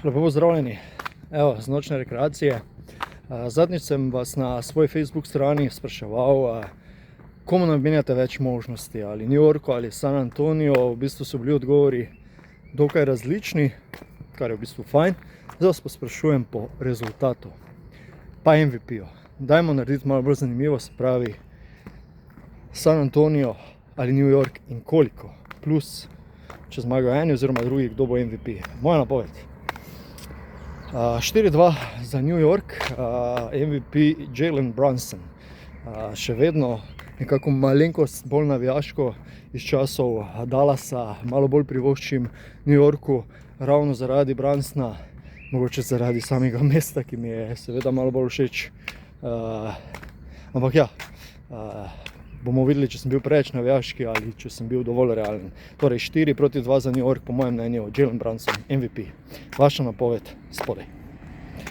Lepo pozdravljeni, evo, z nočne rekreacije. Zadnjič sem vas na svoj Facebook strani spraševal, komu namenjate več možnosti, ali New Yorku ali San Antonio. V bistvu so bili odgovori dokaj različni, kar je v bistvu fajn. Zdaj vas pa sprašujem po rezultatu, pa MVP-ju. Dajmo narediti malo bolj zanimivo, se pravi San Antonio ali New York in koliko, plus če zmagajo eni oziroma drugi, kdo bo MVP. Moja napoved. 4-2 za New York, MVP Jalen Brunson. Še vedno nekako malenkost bolj navijaško iz časov Dallasa, malo bolj privoščim New Yorku, ravno zaradi Brunsona, mogoče zaradi samega mesta, ki mi je seveda malo bolj všeč. Ampak ja, bomo videli, če sem bil preveč navijaški ali če sem bil dovolj realen. Torej 4-2 za New York, po mojem mnenju Jalen Brunson MVP. Vaša napoved spodaj.